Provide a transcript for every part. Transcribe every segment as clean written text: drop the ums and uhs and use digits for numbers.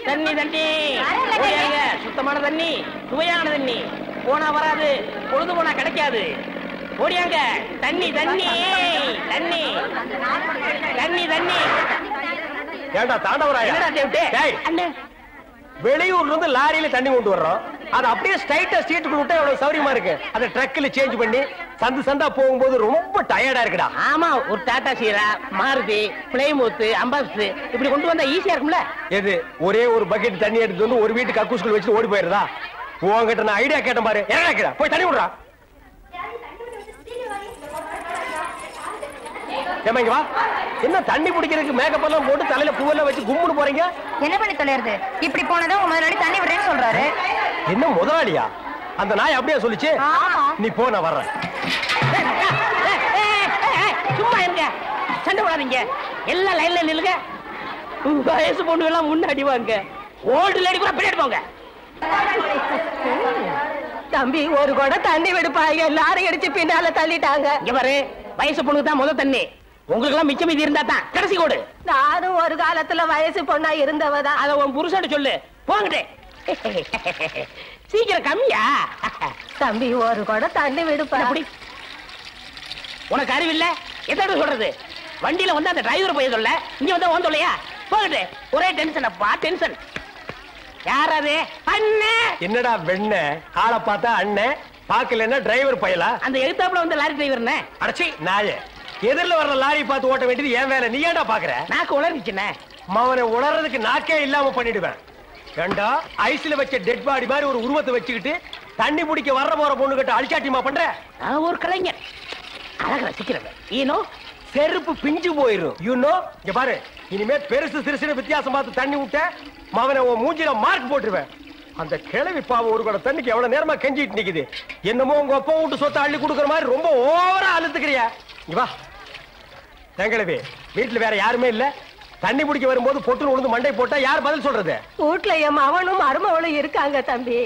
தண்ணி தண்ணி சுத்தமான தண்ணி, சுவையான தண்ணி. போனா வராது, பொழுது போனா கிடைக்காது. ஓடியாங்க. தண்ணி தண்ணி தண்ணி தண்ணி தண்ணி. ஏண்டா தாண்டவராயா, வெளியூர்ல இருந்து லாரியில தண்ணி கொண்டு வர்றோம். அது அப்படியே ஸ்ட்ரைட்டா ஸ்ட்ரீட்டுக்குள்ள விட்டா எவ்வளவு சௌரியமா இருக்கு. அதை ட்ரக்ல சேஞ்ச் பண்ணி சந்து சந்தா போகும்போது ரொம்ப டயர்டா இருக்குடா. ஆமா, ஒரு டாடா சீரா, மாருதி, பிளைமூத், அம்பாஸ்டர் இப்படி கொண்டு வந்தா ஈஸியா இருக்கும்ல. எது ஒரே ஒரு பக்கெட் தண்ணி எடுத்து வந்து ஒரு வீட்டுக்கு கக்கூஸ்குள்ள வச்சு ஓடி போயிருதா? உங்ககிட்ட நான் ஐடியா கேட்டேன் பாரு. என்ன போய் தண்ணி விடுறா. ஏமாங்க வா. என்ன தண்ணி பிடிக்கிறதுக்கு மேக்கப் எல்லாம் போட்டு தலையில பூவெல்லாம் வச்சு கும்முன்னு போறீங்க? என்ன பண்ணி தொலைறது? இப்படி போனதும் உங்க முதலாளி தண்ணி விடுறேன்னு சொல்றாரு. என்ன முதலாளியா? அந்த நாய் அப்படியே சொல்லிச்சு. நீ போ, நான் வர்றேன். சும்மா இருங்க, சண்டை போடாதீங்க. எல்லாம் லைன்ல நில்லுங்க. வயசு பொண்ணு எல்லாம் முன்னாடி வாங்க, ஓல்டு லேடி கூட பின்னாடி போங்க. தம்பி ஒரு கூட தண்ணி விடுப்பாங்க, எல்லாரும் அடிச்சு பின்னால தள்ளிட்டாங்க. இங்க பாரு, வயசு பொண்ணுக்கு தான் முதல் தண்ணி. உங்களுக்கு எல்லாம் மிச்சம் மீதி இருந்தா தான் கடைசி கோடு. நானும் ஒரு காலத்துல வயசு பொண்ணா இருந்தவதான். அத உன் புருஷன் சொல்லு. போங்கட்டே. சீக்கிரம் கம்மியா. தம்பி ஒரு கூட தண்ணி விடுப்பா. உனக்கு அறிவில்ல? எத்தனை சொல்றது? வண்டியில வந்து அந்த டிரைவர் போய் சொல்ல, இங்க வந்து ஓன் சொல்லையா? போகட்டு. ஒரே டென்ஷன் அப்பா, டென்ஷன். யாராவது? அண்ணன். என்னடா வெண்ண ஆளை பார்த்தா அண்ணன், பாக்கலன்னா டிரைவர் பயலா? அந்த எழுத்தாப்புல வந்து லாரி டிரைவர்னே. அடச்சி நாயே, எதிரில வர்ற லாரி பார்த்து ஓட்ட வேண்டியது ஏன் வேலை? நீ ஏன்டா பாக்குற? நாக்கு உளறிச்சுனே. மவனை உளறதுக்கு நாக்கே இல்லாம பண்ணிடுவேன். ஏண்டா ஐஸ்ல வச்ச டெட் பாடி மாதிரி ஒரு உருவத்தை வச்சுக்கிட்டு தண்ணி பிடிக்க வர்ற போற பொண்ணு கிட்ட அழிச்சாட்டியமா பண்ற? நான் ஒரு கலைஞர், அழக ரசிக்கிறவன். ஈனோ செருப்பு பிஞ்சு போயிரும். யூனோ இங்க பாரு, இனிமே பெருசு சிறுசுன்னு வித்தியாசம் பார்த்து தண்ணி விட்ட மவனை உன் மூஞ்சில மார்க் போட்டுருவேன். அந்த கிழவி பாவம் ஒரு கூட தண்ணிக்கு எவ்வளவு நேரமா கெஞ்சிட்டு நிக்குது. என்னமோ உங்க அப்பா விட்டு சொத்தை அள்ளி கொடுக்குற மாதிரி ரொம்ப ஓவரா அழுத்துக்கிறியா? இங்க வா. கிழவி, வீட்டுல வேற யாருமே இல்ல. தண்ணி பிடிக்க வரும்போது பொட்டு உழுந்து மண்டை போட்டா யார் பதில் சொல்றது? வீட்டுல என் மகனும் மருமகளும் இருக்காங்க தம்பி.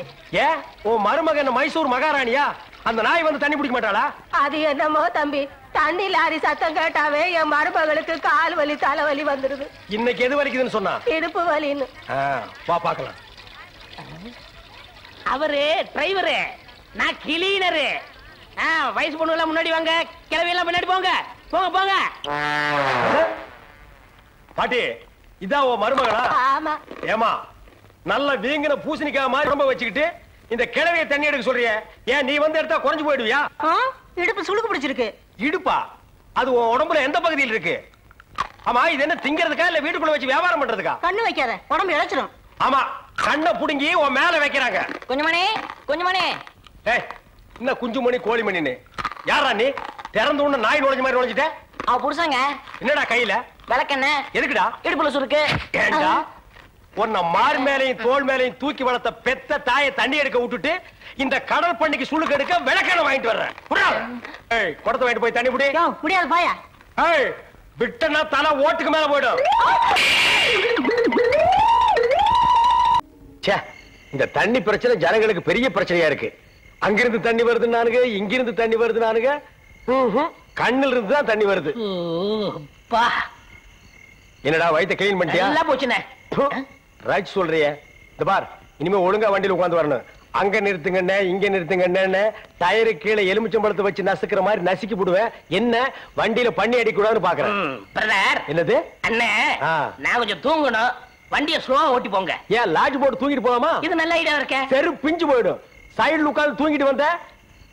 ஏன் உன் மருமகன் மைசூர் மகாராணியா? அந்த நாய் வந்து தண்ணி பிடிக்க மாட்டாளா? அது என்னமோ தம்பி, தண்ணி லாரி சத்தம் கேட்டாவே என் மருமகளுக்கு கால் வலி தலைவலி வந்துருது. இன்னைக்கு எது வலிக்குதுன்னு சொன்னா? இடுப்பு வலின்னு. வா பாக்கலாம். அவரு டிரைவரு, நான் கிளீனரு. வயசு பொண்ணு எல்லாம் முன்னாடி வாங்க, கிளவி எல்லாம் முன்னாடி போங்க. போங்க போங்க. பாட்டி, இதான் உன் மருமகளா? ஆமா. ஏமா, நல்ல வீங்கின பூசணிக்காய் மாதிரி ரொம்ப வச்சுக்கிட்டு இந்த கிழவிய தண்ணி எடுக்க சொல்றிய? ஏன் நீ வந்து எடுத்தா குறைஞ்சு போயிடுவியா? இடுப்பு சுளுக்கு பிடிச்சிருக்கு. இடுப்பா? அது உன் உடம்புல எந்த பகுதியில் இருக்கு? ஆமா, இது என்ன திங்கிறதுக்கா இல்ல வீட்டுக்குள்ள வச்சு வியாபாரம் பண்றதுக்கா? கண்ணு வைக்காத, உடம்பு இழைச்சிடும். ஆமா, கண்ணை புடுங்கி உன் மேல வைக்கிறாங்க. கொஞ்சமணி கொஞ்சமணி. ஏய், என்ன குஞ்சு மணி கோழி மணின்னு? யாரா நீ? திறந்து உடனே நாய் நுழைஞ்ச மாதிரி நுழைஞ்சிட்ட. அவ புருஷங்க. என்னடா கையில? விளக்கெண்ண. எதுக்குடா? இடுப்புல சுருக்கு. ஏண்டா உன்னை மார் மேலையும் தோல் மேலையும் தூக்கி வளர்த்த பெத்த தாயை தண்ணி எடுக்க விட்டுட்டு இந்த கடல் பண்ணிக்கு சுளுக்கு எடுக்க விளக்கெண்ண வாங்கிட்டு வர்றேன். ஏய், குடத்தை வாங்கிட்டு போய் தண்ணி புடி. முடியாது பாயா. ஏய், விட்டனா தலை ஓட்டுக்கு மேல போயிடும். இந்த தண்ணி பிரச்சனை ஜனங்களுக்கு பெரிய பிரச்சனையா இருக்கு. அங்கிருந்து தண்ணி வருது நானுங்க, இங்கிருந்து தண்ணி வருது நானுங்க. கண்ணில் இருந்து தான் தண்ணி வருது. என்னடா வயித்தை கிளீன் பண்ணிட்டியா? எல்லாம் போச்சுனே. ரைட் சொல்றிய. இந்த பார், இனிமே ஒழுங்கா வண்டியில உட்கார்ந்து வரணும். அங்க நிறுத்துங்கண்ணே, இங்க நிறுத்துங்கண்ணே, டயரு கீழே எலுமிச்சம்பழத்தை வச்சு நசுக்கிற மாதிரி நசுக்கி போடுவேன். என்ன வண்டியில பண்ணி அடிக்க கூடாதுன்னு பாக்குறேன். பிரதர். என்னது? அண்ணே, நான் கொஞ்சம் தூங்கணும். வண்டியை ஸ்லோவா ஓட்டி போங்க. ஏன் லாட்ஜ் போட்டு தூங்கிட்டு போலாமா? இது நல்ல ஐடியா இருக்கே. செரு பிஞ்சு போயிடும். சைடுல உட்கார்ந்து தூங்கிட்டு வந்த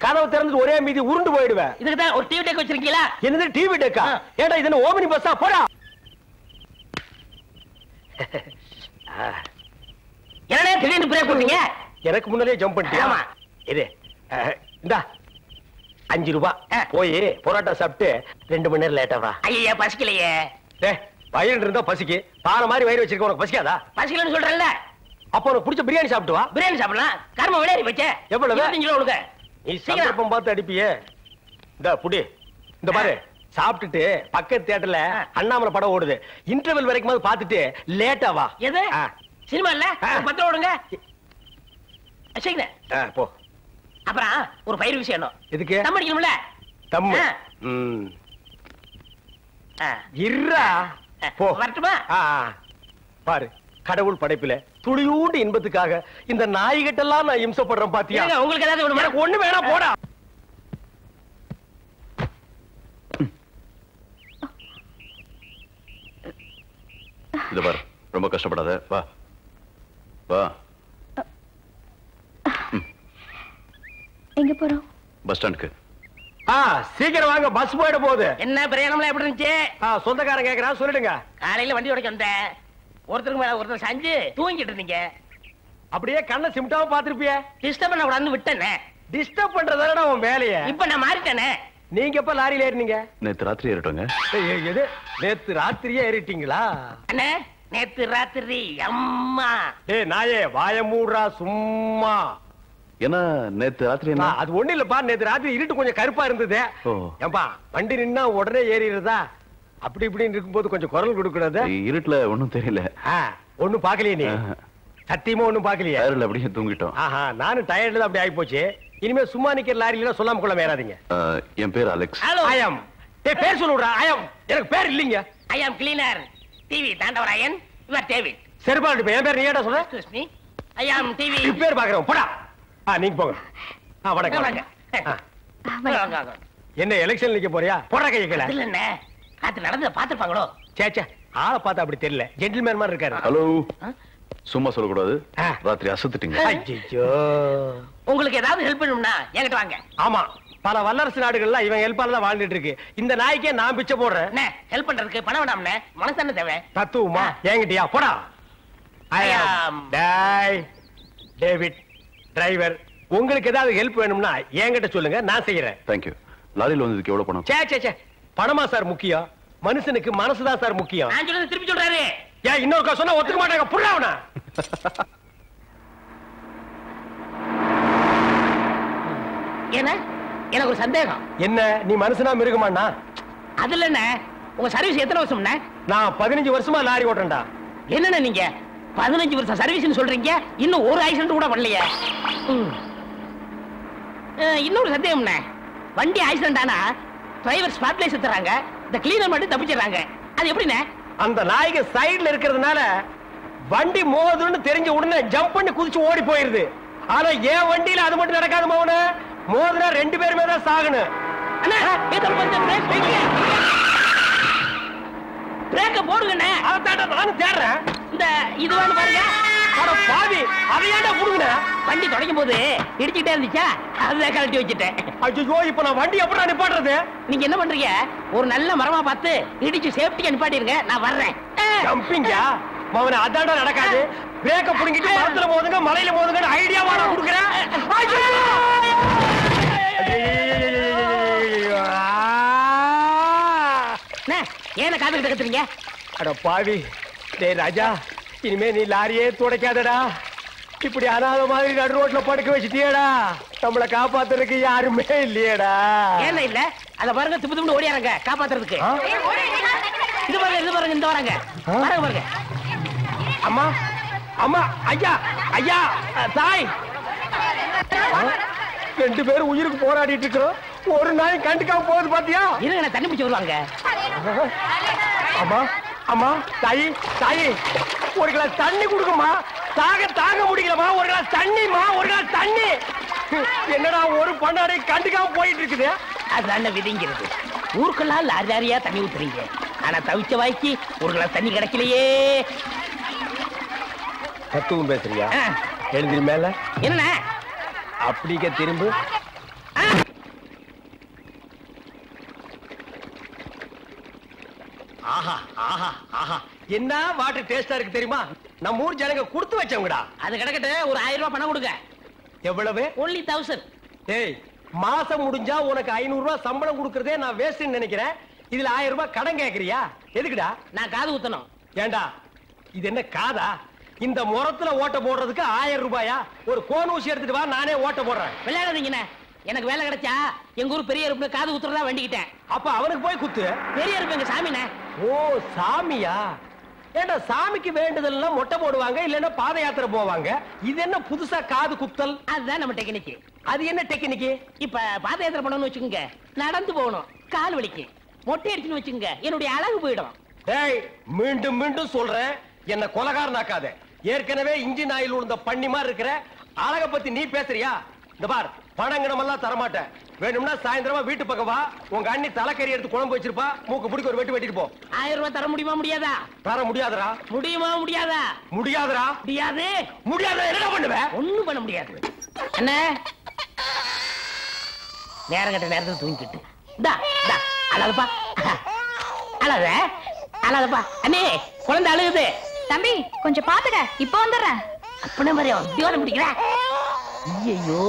கதவு திறந்து ஒரே மீதி உருண்டு போயிடுவேன். இதுக்கு தான் ஒரு டிவி டெக் வச்சிருக்கீங்களா? என்னது டிவி டெக்கா? ஏடா இது என்ன ஓமினி பஸ்ஸா? போடா. என்னடா திடீர்னு பிரேக் போட்டீங்க? எனக்கு முன்னாலே ஜம்ப் பண்ணிட்டியா? ஆமா. இது இந்தா 5 ரூபாய். போய் பரோட்டா சாப்பிட்டு 2 மணி நேரம் லேட்டா வா. ஐயா பசிக்கலையே. வயிறு இருந்தா பசிக்கு. பாறை மாதிரி வயிறு வச்சிருக்க உனக்கு பசிக்காதா? பசிக்கலன்னு சொல்றேன்ல. அப்ப உனக்கு பிடிச்ச பிரியாணி சாப்பிட்டு வா. பிரியாணி சாப்பிடலாம். கர்ம விளையாடி வச்சே. எவ்வளவு? 25 ரூபா கொடுங்க. நீ சந்தர்ப்பம் பார்த்து அடிப்பியே. இந்த புடி. இந்த பாரு, சாப்பிட்டுட்டு பக்கத்து தியேட்டர்ல அண்ணாமலை படம் ஓடுது. இன்டர்வல் வரைக்கும் பார்த்துட்டு லேட்டா வா. எது சினிமா இல்ல? 10 ரூபா கொடுங்க. போ. அப்புறம் ஒரு பயிர் விஷயம். எதுக்கு? தம் அடிக்கணும்ல. தம். இருடா. போ. வரட்டுமா? பாரு, கடவுள் படைப்பில துளியூண்டு இன்பத்துக்காக இந்த நாய்கிட்டெல்லாம் நான் இம்சப்படுறேன் பாத்தியா? உங்களுக்கு ஏதாவது ஒண்ணு வேணா போடா. இது பாரு, ரொம்ப கஷ்டப்படாத. வா வா. எங்க போறோம்? பஸ் ஸ்டாண்டுக்கு. சீக்கிரம் வாங்க, பஸ் போயிட போகுது. என்ன பிரயாணம்லாம் எப்படி இருந்துச்சு? சொந்தக்காரன் கேக்குறான், சொல்லிடுங்க. காலையில வண்டி உடைக்க வந்தேன். ஒருத்தருக்கு மேல ஒருத்தர் சாஞ்சு தூங்கிட்டு இருந்தீங்க. அப்படியே கண்ணை சிமிட்டாம பாத்துருப்பிய. டிஸ்டர்ப் பண்ண கூடாதுன்னு விட்டேனே. டிஸ்டர்ப் பண்றதாடா உன் வேலைய. இப்ப நான் மாறிட்டேனே. நீங்க எப்ப லாரியில ஏறினீங்க? நேத்து ராத்திரி ஏறிட்டோங்க. எது நேத்து ராத்திரியே ஏறிட்டீங்களா? அண்ணே நேத்து ராத்திரி அம்மா. நாயே வாய மூடுறா சும்மா. ஏன்னா நேத்து ராத்திரி என்ன? அது ஒண்ணு இல்லப்பா, நேத்து ராத்திரி இருட்டு கொஞ்சம் கருப்பா இருந்தது. ஏம்பா வண்டி நின்னா உடனே ஏறிடுறதா? அப்படி இப்படின்னு இருக்கும்போது கொஞ்சம் குரல் கொடுக்கூடாது? இருட்டுல ஒண்ணும் தெரியல. ஒண்ணும் பாக்கலையே நீ? சத்தியமா ஒண்ணும் பாக்கலையே? அப்படியே தூங்கிட்டோம். நானும் டயர்ட்ல தான் அப்படி ஆகி போச்சு. இனிமே சும்மா நிக்கிற லாரியில சொல்லாம கொள்ள மேறாதீங்க. என் பேர் அலெக்ஸ். ஐயம் பேர் சொல்லுடா. ஐயம் எனக்கு பேர் இல்லீங்க. ஐ அம் கிளீனர் டிவி தாண்டவராயன். இவர் டேவிட். சரிப்பா, என் பேர் நீ ஏடா சொல்ற? எக்ஸ்கியூஸ் மீ, ஐ அம் டிவி. பேர் பாக்குறோம் போடா. நீங்க போங்க. வணக்கம். வாங்க. என்ன எலெக்ஷன் நிக்க போறியா? போடா கையை கீழ. இல்ல என்ன காத்து நடந்து பாத்துப்பாங்களோ? சேச்சே, ஆளை பார்த்தா அப்படி தெரியல. ஜென்டில்மேன் மாதிரி இருக்காரு. ஹலோ, சும்மா சொல்லக்கூடாது. ராத்திரி அசத்துட்டீங்க. ஐயோ, உங்களுக்கு ஏதாவது ஹெல்ப் பண்ணணும்னா என்கிட்ட வாங்க. ஆமா, பல வல்லரசு நாடுகள்ல இவன் ஹெல்ப்பால தான் வாழ்ந்துட்டு இருக்கு. இந்த நாய்க்கே நான் பிச்சை போடுறேன். என்ன ஹெல்ப் பண்றதுக்கு பணம் வேணாம்னே, மனசு தானே தேவை. தத்துவமா என்கிட்டயா? போடா. டேவிட் டிரைவர், உங்களுக்கு ஏதாவது ஹெல்ப் வேணும்னா என்கிட்ட சொல்லுங்க, நான் செய்யறேன். தேங்க்யூ. லாரியில் வந்ததுக்கு எவ்வளவு பணம்? சே பணமா சார் முக்கியம்? மனுஷனுக்கு மனசுதான் சார் முக்கியம். நான் சொல்றது திருப்பி சொல்றாரு. ஏன் இன்னொரு சொன்னா ஒத்துக்க மாட்டாங்க. புள்ளாவனா என்ன? எனக்கு ஒரு சந்தேகம். என்ன, நீ மனுஷனா மிருகமாண்ணா? அதுல என்ன, உங்க சர்வீஸ் எத்தனை வருஷம்னா? நான் 15 வருஷமா லாரி ஓட்டுறேன்டா. என்னண்ணே நீங்க 15 வருஷம் சர்வீஸ்னு சொல்றீங்க, இன்னும் ஒரு ஆக்சிடென்ட் கூட பண்ணலையே. இன்னொரு சந்தேகம்ண்ணே, வண்டி ஆக்சிடென்ட் ஆனா டிரைவர் ஸ்பாட்ல செத்துறாங்க, இந்த கிளீனர் மட்டும் தப்பிச்சிடறாங்க. அது எப்படிண்ணே? அந்த நாய்க்கு சைடுல இருக்கிறதுனால வண்டி மோதுன்னு தெரிஞ்ச உடனே ஜம்ப் பண்ணி குதிச்சு ஓடி போயிருது. ஆனா என் வண்டியில அது மட்டும் நடக்காது மோன. மோதுனா 2 பேருமே தான் சாகணும். பிரேக்க போடுங்கண்ணே. அதான் நானும் தேடுறேன். இந்த இது வேணும் பாருங்க. பாவி, அதையாண்டா புடுங்க. வண்டி தொடங்கும் போது இடிச்சுட்டே இருந்துச்சா, அதுதான் கழட்டி வச்சுட்டேன். ஐயோ, இப்ப நான் வண்டி எப்படி நிப்பாட்டுறது? நீங்க என்ன பண்றீங்க, ஒரு நல்ல மரமா பார்த்து இடிச்சு சேஃப்டியா நிப்பாட்டிருங்க, நான் வர்றேன். ஜம்பிங்கா மவன? அதாண்டா நடக்காது. பிரேக்க புடுங்கிட்டு மரத்துல மோதுங்க, மலையில மோதுங்க ஐடியா வாடா குடுக்குறேன். ஏன காத்துக்கிட்டு கத்துறீங்க? அட பாவி, டேய் ராஜா, இனிமே நீ லாரியே துடைக்காதடா. இப்படி அனாத மாதிரி நடு ரோட்ல படுக்க வச்சுட்டியேடா. நம்மளை காப்பாத்துறதுக்கு யாருமே இல்லையேடா. ஏன் இல்ல? அத பாருங்க, திப்பு திப்பு ஓடியாரங்க காப்பாத்துறதுக்கு. இது பாருங்க, இது பாருங்க, இந்த வராங்க பாருங்க பாருங்க. அம்மா அம்மா, ஐயா ஐயா, தாய், 2 பேரும் உயிருக்கு போராடிட்டு இருக்கிறோம். ஒரு நாய் கண்டுக்காம போகுது பாத்தியா? இருங்க, தண்ணி பிடிச்சு வருவாங்க. அம்மா அம்மா, தாயி தாயி, ஒரு கிளாஸ் தண்ணி கொடுக்குமா? தாங்க முடியலமா, ஒரு கிளாஸ் தண்ணிமா, ஒரு கிளாஸ் தண்ணி. என்னடா ஒரு பண்ணாடை கண்டுக்காம போயிட்டு இருக்குது? அதுதான விதிங்கிறது. ஊருக்கெல்லாம் லாரி லாரியா தண்ணி ஊத்துறீங்க, ஆனா தவிச்ச வாய்க்கு ஒரு கிளாஸ் தண்ணி கிடைக்கலையே. தத்துவம் பேசுறியா? எழுந்திரி மேல. என்ன அப்படிக்க திரும்ப. ஆஹா ஆஹா ஆஹா, என்ன வாட்டர் டேஸ்டா இருக்கு தெரியுமா? நம்ம ஊர் ஜனங்க கொடுத்து வச்சவங்கடா. அது கிடக்கட்டு, ஒரு 1000 ரூபாய் பணம் கொடுங்க. எவ்வளவு? only 1000. ஏய், மாசம் முடிஞ்சா உனக்கு 500 ரூபாய் சம்பளம் கொடுக்கறதே நான் வேஸ்ட்னு நினைக்கிறேன். இதுல 1000 ரூபாய் கடன் கேக்குறியா? எதுக்குடா? நான் காது ஊத்தணும். ஏண்டா, இது என்ன காதா? இந்த முறத்துல ஓட்ட போடுறதுக்கு 1000 ரூபாயா? ஒரு கோன் ஊசி எடுத்துட்டு வா, நானே ஓட்ட போடுறேன். விளையாடாதீங்கண்ணே, எனக்கு வேலை கிடைச்சா எங்க ஊர் பெரிய அருப்புல காது ஊத்துறதா வேண்டிக்கிட்டேன். அப்ப அவனுக்கு போய் குத்து. பெரிய அருப்பு எங்க சாமிண்ணே. ஓ சாமியா? ஏண்டா, சாமிக்கு வேண்டுதல்னா மொட்டை போடுவாங்க, இல்லன்னா பாத யாத்திரை போவாங்க. இது என்ன புதுசா காது குத்தல்? அதுதான் நம்ம டெக்னிக். அது என்ன டெக்னிக்? இப்ப பாத யாத்திரை பண்ணணும்னு வச்சுக்கோங்க, நடந்து போகணும், கால் வலிக்கு. மொட்டை அடிச்சுன்னு வச்சுக்கோங்க, என்னுடைய அழகு போயிடும். டேய், மீண்டும் மீண்டும் சொல்றேன், என்ன கொலகாரனாக்காத. ஏற்கனவே இன்ஜின் ஆயில் உள்ள பண்ணி மாதிரி இருக்கிற அழக பத்தி நீ பேசுறியா? இந்த பார், பணங்கணம் எல்லாம் தரமாட்டேன். வேணும்னா சாயந்தரமா வீட்டு பக்கம் வா. உங்க அண்ணி தலைக்கறி எடுத்து குழம்பு வச்சிருப்பா. மூக்கு பிடிக்க ஒரு வெட்டு வெட்டிட்டு போ. 1000 ரூபாய் தர முடியுமா முடியாதா? தர முடியாதுடா. முடியுமா முடியாதா? முடியாதுடா. முடியாது. முடியாத என்ன பண்ணுவேன்? ஒண்ணும் பண்ண முடியாது. அண்ணே, நேரம் கட்ட நேரத்துல தூங்கிட்டு அழகப்பா, அழகப்பா. அண்ணே, குழந்தை அழுகுது. தம்பி கொஞ்சம் பாத்துக்க, இப்ப வந்துடுறேன். அப்பன மாதிரி உத்தியோகம் பிடிக்கிற. ஐயோ,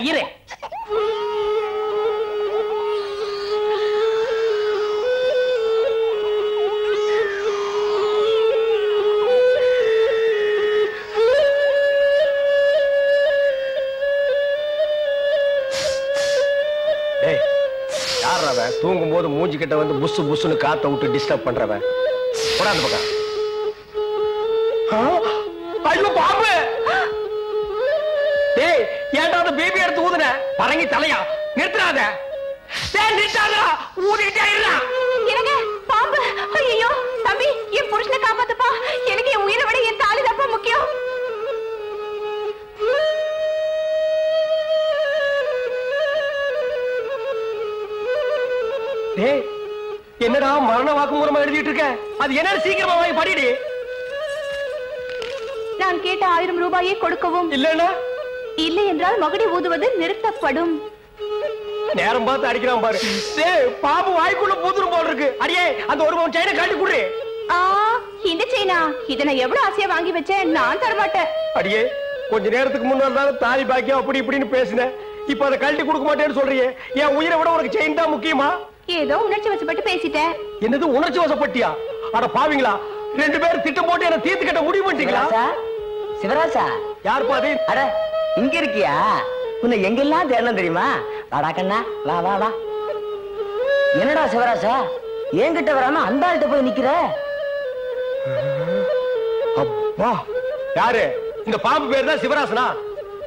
இரு. தூங்கும் போது மூஞ்சி கிட்ட வந்து புசு புசுன்னு காத்த விட்டு டிஸ்டர்ப் பண்றவன். போடாது பக்கம். ஐயோ பாம்பு! டேய், ஏன்டா அந்த பேபி எடுத்து ஊதுன? பரங்கி தலையா? நிறுத்தாத. டேய் நிறுத்தாதடா. ஊதிட்டே இருடா. எனக்கு பாம்பு. ஐயோ தம்பி, என் புருஷனை காப்பாத்துப்பா. எனக்கு என் உயிரை விட என் தாலி தான் முக்கியம். டேய், என்னடா மரண வாக்குமூலமா எழுதிட்டு இருக்க? அது என்ன சீக்கிரமா வாங்கி படிடி. நான் கேட்ட 1000 ரூபாயை கொடுக்கவும். இல்லன்னா இல்லை என்றால் மகுடி ஊதுவது நிறுத்தப்படும். நேரம் பார்த்து அடிக்கிறான் பாரு. டேய், பாம்பு வாய்க்குள்ள பூதுரும் போல இருக்கு. அடியே, அந்த ஒரு பவுன் செயினை காட்டி குடுறே. இந்த செயினா? இத நான் எவ்வளவு ஆசையா வாங்கி வச்சேன். நான் தர மாட்டேன். அடியே, கொஞ்ச நேரத்துக்கு முன்னாடி தான் தாலி பாக்கியம் அப்படி இப்படின்னு பேசினேன். இப்ப அதை கழட்டி கொடுக்க மாட்டேன்னு சொல்றியே. என் உயிரை விட உனக்கு செயின் தான் முக்கியமா? ஏதோ உணர்ச்சி வசப்பட்டு பேசிட்டேன். என்னது உணர்ச்சி வசப்பட்டியா? அட பாவீங்களா, 2 பேரும் திட்டம் போட்டு என்ன தீர்த்து கட்ட முடிவு பண்ணிட்டீங்களா? சிவராசா, யார் பாதி? அட இங்க இருக்கியா? உன்னை எங்கெல்லாம் தேடணும் தெரியுமா? வாடா கண்ணா, வா வா வா. என்னடா சிவராசா, என்கிட்ட வராம அந்த ஆள்கிட்ட போய் நிக்கிற? அப்பா, யாரு? இந்த பாம்பு பேர் தான் சிவராசனா?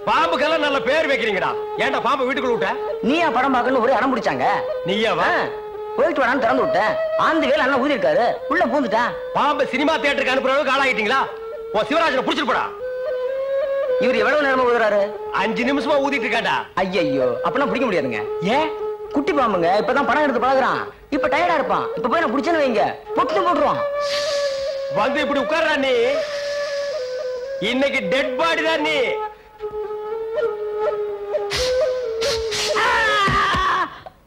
பாம்புக்கெல்லாம் நல்ல பேர் வைக்கிறீங்கடா. ஏன்டா பாம்பு வீட்டுக்குள்ள விட்ட? நீயா படம் பார்க்கணும் ஒரே அடம் பிடிச்சாங்க. நீயாவா? போயிட்டு வரான்னு திறந்து விட்டேன். ஆந்து வேலை அண்ணன் ஊதி இருக்காரு, உள்ள பூந்துட்டான். பாம்பு சினிமா தியேட்டருக்கு அனுப்புற அளவுக்கு ஆளாகிட்டீங்களா? ஓ, சிவராஜனை புடிச்சிட்டு போடா. இவர் எவ்வளவு நேரமா ஊதுறாரு? 5 நிமிஷமா ஊதிட்டு இருக்காண்டா. ஐயோ, அப்பெல்லாம் பிடிக்க முடியாதுங்க. ஏன்? குட்டி பாம்புங்க, இப்பதான் படம் எடுத்து பழகுறான். இப்ப டயர்டா இருப்பான். இப்ப போய் நான் பிடிச்சேன்னு வைங்க, பொட்டு போட்டுருவான். வந்து இப்படி உட்கார்றா நீ. இன்னைக்கு டெட் பாடி தான் நீ.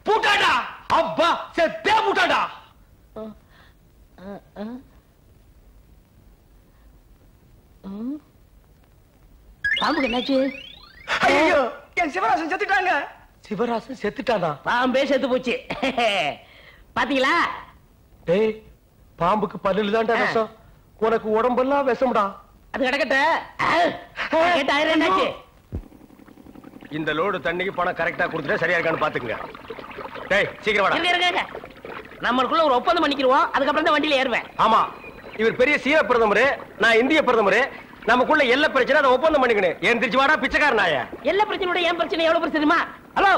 பூட்டாடா. அப்பா, செத்தே பூட்டாடா. பாம்புக்கு என்னாச்சு? ஐயோ, என் சிவராசன் செத்துட்டாங்க. சிவராசன் செத்துட்டானா? பாம்பே செத்து போச்சு. பாத்தீங்களா? டேய், பாம்புக்கு பல்லுல தான்டா விஷம். உனக்கு உடம்பெல்லாம் விஷம்டா. அது கிடக்கட்ட. என்னாச்சு? இந்த லோடு தண்ணிக்கு பணம் கரெக்டா கொடுத்துட்டா சரியா இருக்கான்னு பாத்துக்கங்க. டேய், சீக்கிரம் வாடா. இருங்க. நம்மளுக்குள்ள ஒரு ஒப்பந்தம் பண்ணிக்கிறோம். அதுக்கப்புறம் தான் வண்டியில ஏறுவேன். ஆமா, இவர் பெரிய சீன பிரதமர், நான் இந்திய பிரதமர். நமக்குள்ள எல்லா பிரச்சனை அதை ஒப்பந்தம் பண்ணிக்கணும். ஏன் திருச்சி வாடா பிச்சைக்கார நாய. எல்லா பிரச்சனையோட என் பிரச்சனை எவ்வளவு பிரச்சனை தெரியுமா? ஹலோ,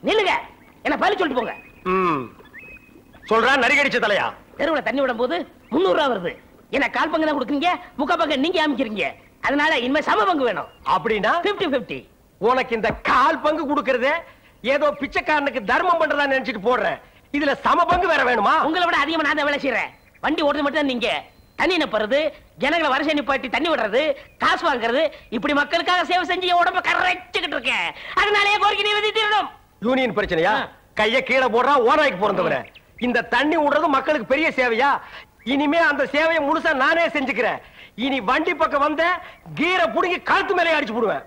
நில்லுங்க. என்ன பதில் சொல்லிட்டு போங்க. சொல்றா நரிகடிச்ச தலையா. தெருவுல தண்ணி விடும் போது 300 ரூபாய் வருது. என்ன கால் பங்கு தான் கொடுக்குறீங்க, முக்கா பங்கு நீங்க அமைக்கிறீங்க. அதனால இனிமே சம பங்கு வேணும். அப்படின்னா 50-50. உனக்கு இந்த கால் பங்கு கொடுக்கறதே ஏதோ பிச்சைக்காரனுக்கு தர்மம் பண்றதா நினைச்சிட்டு போடுறேன். இதுல சம பங்கு வேற வேணுமா? உங்களை விட அதிகமா நான் தான் வேலை செய்யறேன். வண்டி ஓட்டுறது மட்டும் தான் நீங்க. தண்ணி நிப்பறது, ஜனங்களை வரிசை நிப்பாட்டி தண்ணி விடுறது, காசு வாங்குறது, இப்படி மக்களுக்காக சேவை செஞ்சு என் உடம்ப கரைச்சுக்கிட்டு இருக்கேன். அதனாலே கோரிக்கை நிறைவேற்றிடணும். யூனியன் பிரச்சனையா? கைய கீழே போடுறா ஓனாய்க்கு பிறந்தவர. இந்த தண்ணி விடுறது மக்களுக்கு பெரிய சேவையா? இனிமே அந்த சேவையை முழுசா நானே செஞ்சுக்கிறேன். இனி வண்டி பக்கம் வந்த கீரை புடுங்கி கழுத்து மேலே அடிச்சு போடுவேன்.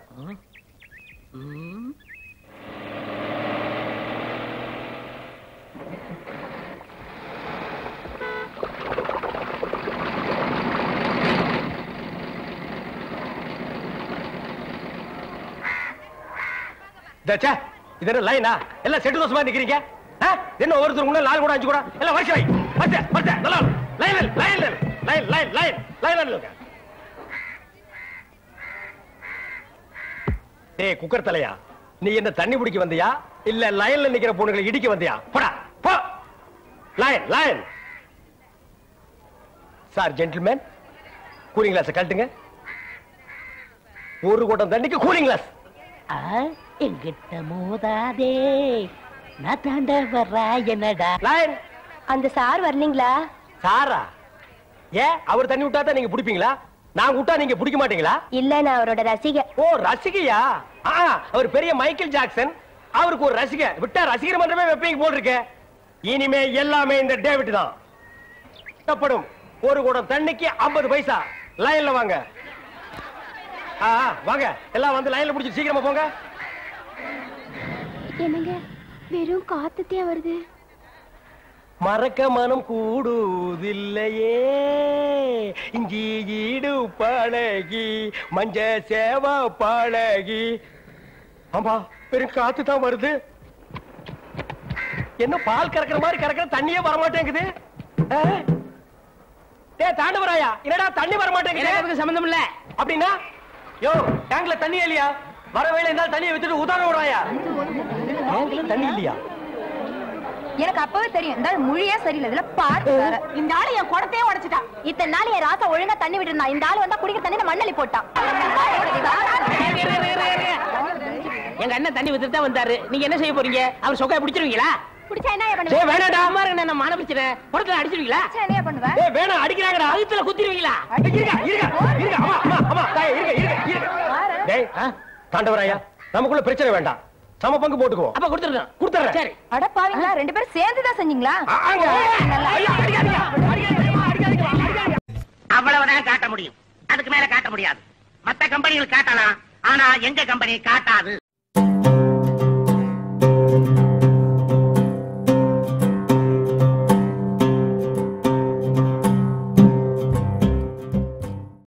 இது என்ன லைனா? எல்லாம் செட்டு தோசமா நிக்கிறீங்க. என்ன ஒருத்தர் கூட 4 கூட 5 கூட எல்லாம் வரிசை வை. நல்லா லைன். டேய் குக்கர் தலையா, நீ என்ன தண்ணி பிடிக்க வந்தியா இல்ல லைன்ல நிக்கிற பொண்ணுகளை இடிக்க வந்தியா? போடா போ. Line. Sir gentleman, cooling glass கழட்டுங்க. ஒரு குடம் தண்ணிக்கு கூலிங் கிளாஸ். எங்கிட்ட மோதாதே, நான் தாண்ட வர்றா என்னடா. அந்த சார் வரலீங்களா? சாரா? ஏன் அவர் தண்ணி விட்டா தான் நீங்க பிடிப்பீங்களா? நான் விட்டா நீங்க பிடிக்க மாட்டீங்களா? இல்ல, நான் அவரோட ரசிகை. ஓ, ரசிகையா? அவர் பெரிய மைக்கேல் ஜாக்சன், அவருக்கு ஒரு ரசிகை விட்டா ரசிகர் மன்றமே வைப்பீங்க போல் இருக்க. இனிமே எல்லாமே இந்த டேவிட் தான். தப்படும். ஒரு குடம் தண்ணிக்கு 50 பைசா. லைன்ல வாங்க. வாங்க எல்லாம் வந்து லைன்ல பிடிச்சி சீக்கிரமா போங்க. என்னங்க வெறும் காத்துட்டே வருது. மறக்க மனம் கூடுதில்லையே, இஞ்சி ஈடு பழகி மஞ்ச சேவா பழகி. ஆமா, பெரும் காத்து தான் வருது. என்ன பால் கறக்கிற மாதிரி கறக்கிற, தண்ணியே வரமாட்டேங்குது. தாண்டவராயா, என்னடா தண்ணி வரமாட்டேங்குது? சம்பந்தம் இல்ல அப்படின்னா யோ, டேங்க்ல தண்ணி இல்லையா? வர வேலை இருந்தாலும் தண்ணியை வச்சுட்டு உதாரணம் விடுறாயா? டேங்க்ல தண்ணி இல்லையா? எனக்கு அப்பவே தெரியும், இந்த மொழியே சரியில்லை. இதுல பாத்து இந்த ஆளு என் குடத்தையே உடைச்சிட்டான். இத்தனை நாள் என் ராசா ஒழுங்கா தண்ணி விட்டுருந்தான். இந்த ஆளு வந்தா குடிக்கிற தண்ணி மண்ணலி போட்டான். எங்க அண்ணன் தண்ணி வித்துட்டு தான் வந்தாரு. நீங்க என்ன செய்ய போறீங்க? அவர் சொக்கைய பிடிச்சிருவீங்களா? குடிச்சா என்ன பண்ணுவீங்க? வேணாடா, என்ன மான பிரச்சனை? புறத்துல அடிச்சிருவீங்களா? என்ன பண்ணுவேன்? வேணாம், அடிக்கிறாங்கடா. அழுத்துல குத்திருவீங்களா? தாண்டவராயா, நமக்குள்ள பிரச்சனை வேண்டாம். சம பங்கு போட்டுக்குவோம். அப்ப கொடுத்துறேன். கொடுத்துறேன். சரி. அட பாவீங்களா, ரெண்டு பேரும் சேர்ந்துதான் செஞ்சீங்களா? அவ்வளவுதான் காட்ட முடியும். அதுக்கு மேல காட்ட முடியாது. மத்த கம்பெனிகள் காட்டலாம், ஆனா எங்க கம்பெனி காட்டாது.